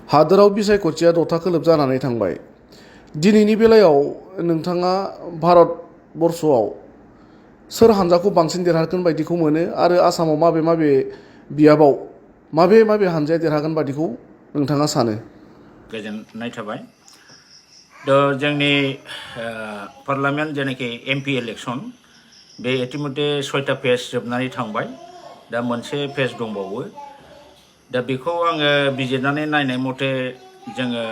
हादोराव बिसायख'थिया 6था खोलोब जानानै थांबाय। दिनैनि बेलायाव नोंथाङा भारतबर्षआव सोर हानजाखौ बांसिन देरहागोन बायदिखौ मोनो आरो आसामाव माबे माबे बियाबाव माबे हानजाया देरहागोन बायदिखौ नोंथाङा सानो? गोजोननाय थाबाय। जोंनि पार्लामेन्ट जेनाखि MP इलेक्शन बे इतिमধ্যे 6टा फेज जोबनानै थांबाय। दा मोनसे फेज दंबावो। दा बेखौ आङो बिजिरनानै नायनाय मथे जोङो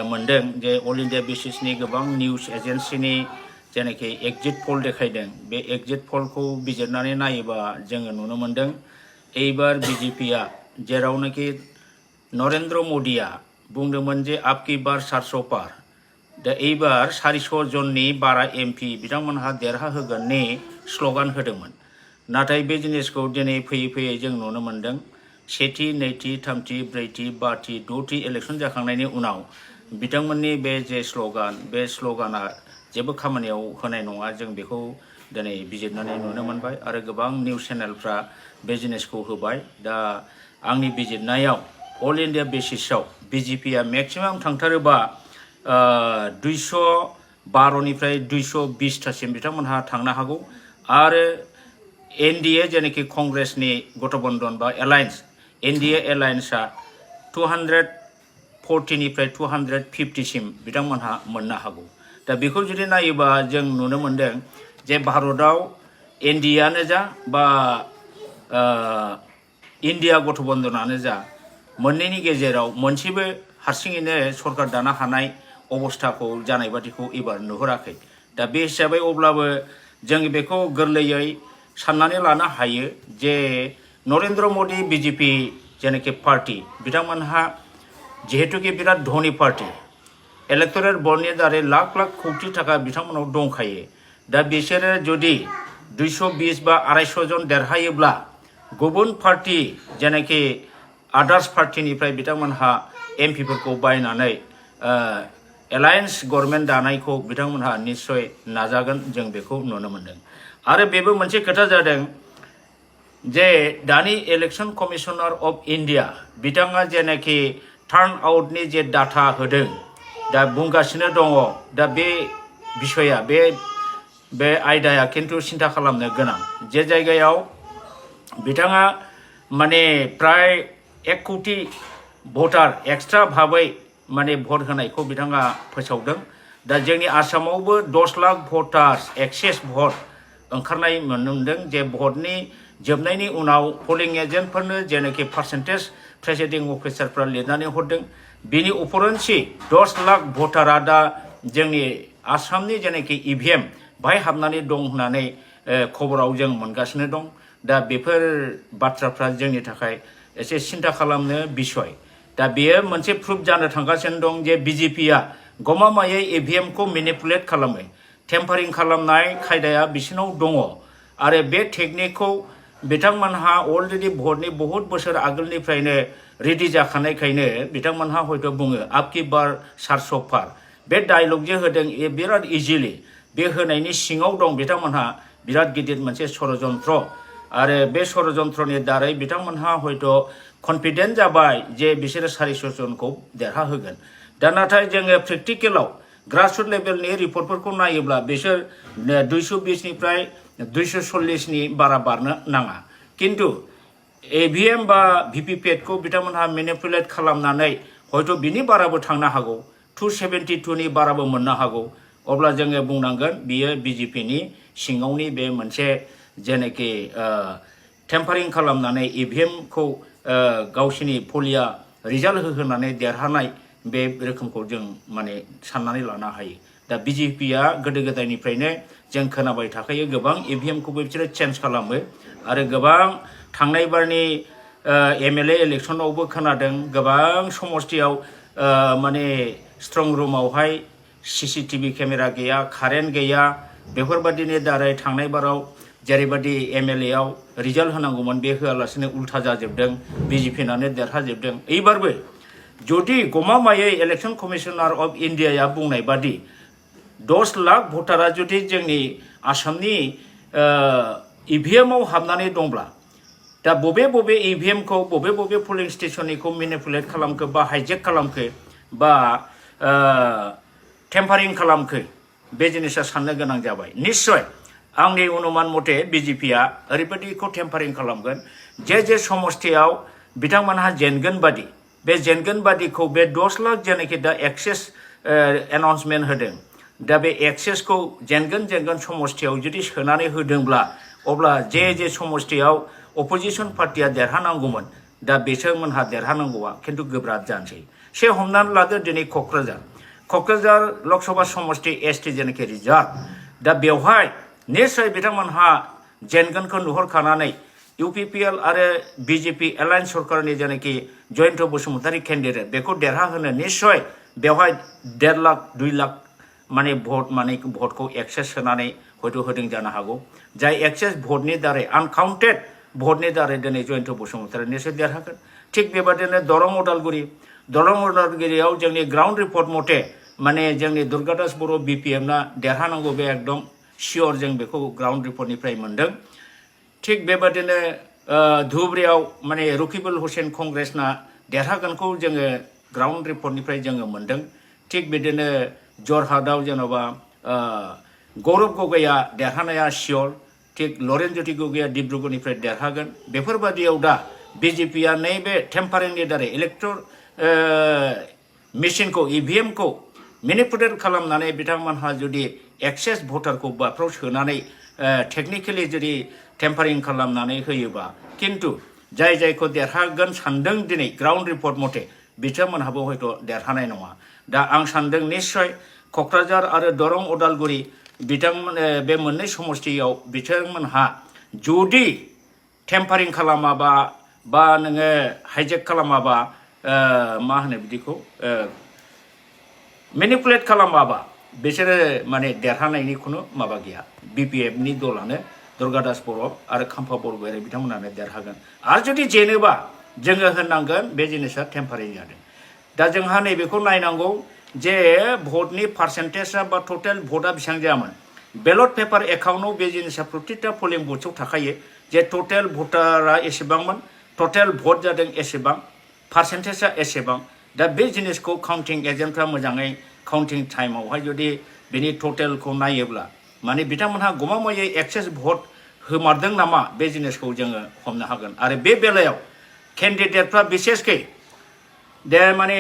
मोनदों जे अल इन्डिया बेसिसनि गोबां निउज एजेन्सिनि जेनाखि एग्जिट पल देखायदों बे एग्जिट पलखौ बिजिरनानै नायोबा जोङो नुनो मोनदों एबार BJPआ जेरावनाखि नरेंद्र मदिया बुंदोंमोन जे आपकी बार 400 पार। दा एबार 400 जननि बारा MP बिथांमोनहा देरहा होगोननि स्ल'गान होदोंमोन। नाथाय बे जिनिसखौ दिनै फैयै फैयै जों नुनो मोनदों सेथि, नैथि, थामथि, ब्रैथि, बाथि, द'थि इलेक्शन जाखांनायनि उनाव बिथांमोननि बे जे स्ल'गान बे स्ल'गाना जेबो खामानियाव होनाय नङा। जों बेखौ दिनै बिजिरनानै नुनो मोनबाय आरो गोबां निउज चेनेलफ्रा बे जिनिसखौ होबाय। दा आंनि बिजिरनायाव अल इन्डिया बेसिसाव BJPआ मेक्सिमाम थांथारोबा 212निफ्राय 220थासिम बिथांमोनहा थांनो हागौ आरो NDA जेनाखि कंग्रेसनि गठबन्धन बा एलायन्स NDA एलायन्सआ 240निफ्राय 250सिम बिथांमोनहा मोननो हागौ। दा बेखौ जुदि नायोबा जों नुनो मोनदों जे भारतआव NDAआनो जा बा इन्डिया गठबन्धनानो जा मोननैनि गेजेराव मोनसेबो हारसिङैनो सरकार दानो हानाय अबस्थाखौ जानाय बादिखौ एबार नुहुराखै। दा बे हिसाबै अब्लाबो जों बेखौ गोरलैयै साननानै लानो हायो जे नरेंद्र मदि BJP जेनाखि पार्टी बिथांमोनहा जिहेतुकि बिराद धनी पार्टी इलेक्टरेल बन्डनि दारै लाख लाख कौटि थाखा बिथांमोनाव दंखायो। दा बिसोरो जुदि 220 बा 250 जन देरहायोब्ला गुबुन पार्टी जेनाखि आदार्स पार्टीनिफ्राय बिथांमोनहा MPफोरखौ बायनानै एलायन्स गभर्नमेन्ट दानायखौ बिथांमोनहा निश्चय नाजागोन जों बेखौ नुनो मोनदों। आरो बेबो मोनसे खोथा जादों जे दानि इलेक्शन कमिशनार अफ इन्डिया बिथाङा जेनाखि टार्न आउटनि जे डाटा होदों दा बुंगासिनो दङ। दा बे बिसया बे आयदाया खिन्थु सिन्था खालामनो गोनां जे जायगायाव बिथाङा माने प्राय 1 कौटि भटार एक्सट्रा भाबै माने भट होनायखौ बिथाङा फोसावदों। दा जोंनि आसामावबो 10 लाख भटार्स एक्सेस भट ओंखारनाय नुनो मोनदों जे भटनि जोबनायनि उनाव पलिं एजेन्टफोरनो जेनाखि पार्सेन्टेज प्रेसिडिं अफिसारफ्रा लिरनानै हरदों बिनि उपरन्सि 10 लाख भटारा दा जोंनि आसामनि जेनाखि EVM बाहाय हाबनानै दं होननानै खबराव जों मोनगासिनो दं। दा बेफोर बाथ्राफ्रा जोंनि थाखाय एसे सिन्था खालामनो बिसय। दा बेयो मोनसे प्रुफ जानो थांगासिनो दं जे BJPआ गमामायै EVMखौ मेनिपुलेट खालामो। टेम्पारिं खालामनाय खायदाया बिसिनाव दङ आरो बे टेकनिकखौ बिथांमोनहा अलरेडि भटनि बहुत बोसोर आगोलनिफ्रायनो रेडि जाखानायखायनो बिथांमोनहा हयथ' बुङो आपकी बार 400 पार। बे डायलग जे होदों बिराद इजिलि बे होनायनि सिङाव दं बिथांमोनहा बिराद गिदिर मोनसे षड़यन्त्र आरो बे षड़यन्त्रनि दारै बिथांमोनहा हयथ' कनफिडेन्ट जाबाय जे बिसोरो 400 जनखौ देरहा होगोन। दा नाथाय जोङो प्रेक्टिकेलाव ग्रासरुट लेभेलनि रिपर्टफोरखौ नायोब्ला बिसोर 220निफ्राय 240नि बारा बारनो नाङा। किन्तु EVM बा VVPAT खौ बिथांमोनहा मेनिपुलेट खालामनानै हयथ' बिनि बाराबो थांनो हागौ 272नि बाराबो मोननो हागौ। अब्ला जोङो बुंनांगोन बियो BJPनि सिङावनि बे मोनसे जेनाखि टेम्पारिं खालामनानै EVMखौ गावसिनि पलिया रिजाल्ट होहोनानै देरहानाय बे रोखोमखौ जों माने साननानै लानो हायो। दा BJPआ गोदो गोदायनिफ्रायनो जों खोनाबाय थाखायो गोबां EVMखौबो बिसोरो चेन्ज खालामो आरो गोबां थांनाय बारनि MLA इलेक्शनावबो खोनादों गोबां समस्थियाव माने स्ट्रं रुमावहाय CCTV केमेरा गैया कारेन्ट गैया बेफोरबादिनि दारै थांनाय बाराव जेरैबादि MLAआव रिजाल्ट होनांगौमोन बे होआलासिनो उल्था जाजोबदों BJPनानो देरहाजोबदों। एबारबो जुदि गमामायै इलेक्शन कमिशनार अफ इन्डियाया बुंनाय बादि 10 लाख भटारा जुदि जोंनि आसामनि EVMआव हाबनानै दंब्ला दा बबे इभिएम खौ बबे पोलिं स्टेशननिखौ मेनिपुलेट खालामखो बा हाइजेक खालामखो बा टेम्पारिं खालामखो बे जिनिसा साननो गोनां जाबाय निश्चय आंनि अनुमान मथे बिजेपिया ओरैबायदिखौ टेम्पारिं खालामगोन जे समस्थियाव बिथांमोनहा जेनगोन बादि बे जेनगोन बादिखौ बे 10 लाख जेनाखि दा एक्सेस एनाउन्समेन्ट होदों दा बे एक्सेसखौ जेनगोन समस्थियाव जुदि सोनानै होदोंब्ला अब्ला जे समस्थियाव अपोजिशन पार्टिया देरहानांगौमोन दा बिसोरमोनहा देरहानांगौआ खिन्थु गोब्राब जानोसै से हमनानै लादो दिनै क'क्राझार लकसभा समस्ति एसटि जेनाखि रिजार्भ दा बेवहाय निश्चय बिथांमोनहा जेनगोनखौ नुहुरखानानै इउपिपिएल आरो बिजेपि एलायन्स सरकारनि जेनाखि जयन्त बसुमतारी केन्डिडेट बेखौ देरहाहोनो निश्चय बेवहाय 1.5 लाख 2 लाख माने भटखौ एक्सेस सोनानै हयथ' होदों जानो हागौ जाय एक्सेस भटनि दारै आनकाउन्टेड भटनि दारै दिनै जयन्त बसुमतारी निश्चय देरहागोन थिग बेबादिनो दरं उदालगुरियाव जोंनि ग्राउन्ड रिपर्ट मथे माने जोंनि दुर्गादास बर' बिपिएमना देरहानांगौ बे एकदम सियर जों बेखौ ग्राउन्ड रिपर्टनिफ्राय मोनदों थिग बेबादिनो धुबुरियाव माने रकिबुल हुसेन कंग्रेसना देरहागोनखौ जोङो ग्राउन्ड रिपर्टनिफ्राय जोङो मोनदों थिग बिदिनो जरहाटआव जेन'बा गौरब गगैया देरहानाया सियर थिग लरेन ज्योति गगैया डिब्रुगड़निफ्राय देरहागोन बेफोरबादियाव दा बिजेपिया नैबे टेम्पारिंनि दारै इलेक्ट्रल मेसिनखौ इभिएमखौ मेनिपुलेट खालामनानै बिथांमोनहा जुदि एक्सेस भटारखौ बाफ्राव सोनानै टेक्निकेलि जुदि टेम्पारिं खालामनानै होयोबा किन्तु जायखौ देरहागोन सानदों दिनै ग्राउन्ड रिपर्ट मथे बिथांमोनहाबो हयथ' देरहानाय नङा दा आं सानदों निश्चय क'क्राझार आरो दरं उदालगुरि बिथांमोन बे मोननै समस्तियाव बिथांमोनहा जुदि टेम्पारिं खालामाबा बा नोङो हाइजेक खालामाबा मा होनो बिदिखौ मेनिपुलेट खालामाबा बिसोरो माने देरहानायनि खुनु माबा गैया बिपिएफनि दलानो दुर्गादास बर' आरो खाम्फा बरगयारि बिथांमोनानो देरहागोन आरो जुदि जेनोबा जोङो होननांगोन बे जिनिसा टेम्पारिं जादों दा जोंहा नैबेखौ नायनांगौ जे भटनि पार्सेन्टेजआ बा टटेल भटआ बेसेबां जायामोन बेलट पेपार एकाउन्टआव बे जिनिसा प्रतिटा पलिं बुथआव थाखायो जे टटेल भटारा एसेबांमोन टटेल भट जादों एसेबां पार्सेन्टेजआ एसेबां दा बे जिनिसखौ काउन्टिं एजेन्टफ्रा मोजाङै काउन्टिं टाइमावहाय जुदि बेनि टटेलखौ नायोब्ला माने बिथांमोनहा गमामायै एक्सेस भट होमारदों नामा बे जिनिसखौ जोङो हमनो हागोन आरो बे बेलायाव केन्डिडेटफ्रा बिसेसकै दे माने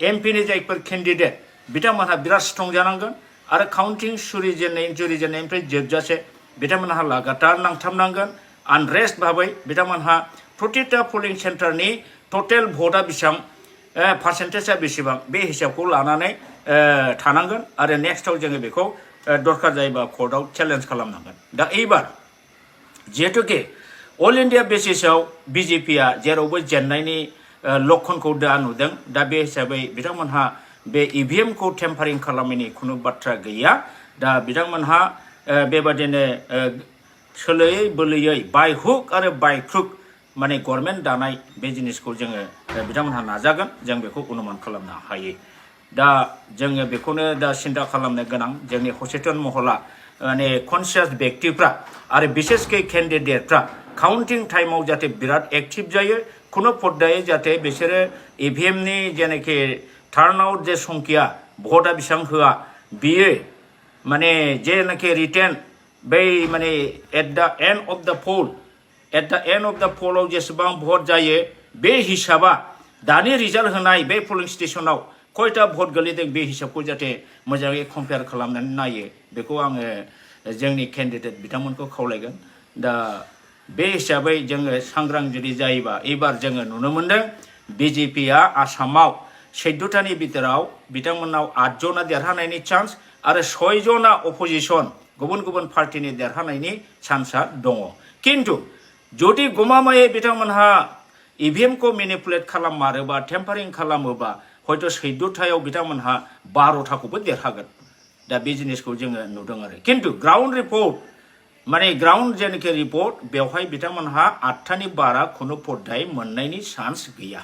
एमपिनि जायफोर केन्डिडेट बिथांमोनहा बिराद स्ट्रं जानांगोन आरो काउन्टिं जुरिजेननायनिफ्राय जोबजासे बिथांमोनहा लागातार नांथाबनांगोन आनरेस्ट भाबै बिथांमोनहा प्रतिटा पलिं सेन्टारनि टटेल भटआ बेसेबां पार्सेन्टेजआ बेसेबां बे हिसाबखौ लानानै थानांगोन आरो नेक्स्टआव जोङो बेखौ दरकार जायोबा कर्टआव चेलेन्ज खालामनांगोन दा एबार जिहेतुके अल इन्डिया बेसिसाव बिजेपिया जेरावबो जेननायनि लक्षणखौ दा नुदों दा बे हिसाबै बिथांमोनहा बे इभिएमखौ टेम्पारिं खालामनायनि खुनु बाथ्रा गैया दा बिथांमोनहा बेबादिनो सोलोयै बोलोयै बाय हुक आरो बाय क्रुक माने गभर्नमेन्ट दानाय बे जिनिसखौ जोङो बिथांमोनहा नाजागोन जों बेखौ अनुमान खालामनो हायो दा जोङो बेखौनो दा सिन्था खालामनो गोनां जोंनि सचेतन महला माने कनसियास व्यक्तिफ्रा आरो बिसेसकै केन्डिडेटफ्रा काउन्टिं टाइमाव जाहाथे बिराद एक्टिभ जायो खुनु पर्दायै जाहाथे बिसोरो इभिएमनि जेनाखि टार्न आउट जे संख्या भटआ बेसेबां होआ बियो माने जेनाखि रिटेन बै माने एट द एन्ड अफ द पोलाव जेसेबां भट जायो बे हिसाबा दानि रिजाल्ट होनाय बे पोलिं स्टेशनाव खयथा भट गोलैदों बे हिसाबखौ जाहाथे मोजाङै कम्पेयार खालामनानै नायो बेखौ आङो जोंनि केन्डिडेट बिथांमोनखौ खावलायगोन दा बे हिसाबै जोङो सांग्रां जुदि जायोबा एबार जोङो नुनो मोनदों बिजेपिया आसामाव 14थानि बिथोराव बिथांमोनाव 8 जना देरहानायनि चान्स आरो 6 जना अपोजिशन गुबुन गुबुन पार्टिनि देरहानायनि चान्सआ दङ किन्तु जुदि गमामायै बिथांमोनहा इभिएमखौ मेनिपुलेट खालामारोबा टेम्पारिं खालामोबा हयथ' 14थायाव बिथांमोनहा 12थाखौबो देरहागोन दा बे जिनिसखौ जोङो नुदों आरो किन्तु ग्राउन्ड रिपर्ट माने ग्राउन्ड जेनाखि रिपर्ट बेवहाय बिथांमोनहा 8थानि बारा खुनु पर्दाय मोननायनि चान्स गैया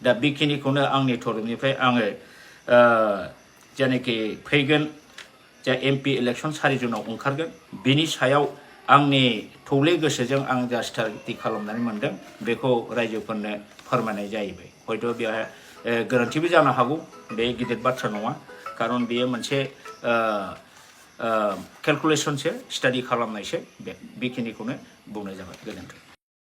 दा बेखिनिखौनो आंनि तरफनिफ्राय आङो जेनाखि फैगोन जा एमपि इलेक्सन 4 जुनाव ओंखारगोन बिनि सायाव आंनि थौले गोसोजों आं जा स्टाडि खालामनानै मोनदों बेखौ रायजोफोरनो फोरमायनाय जाहैबाय हयथ' बेवहाय गोरोन्थिबो जानो हागौ बे गिदिर बाथ्रा नङा खारन बेयो मोनसे केलकुलेसनसो स्टाडि खालामनायसो बेखिनिखौनो बुंनाय जाबाय गोजोन्थों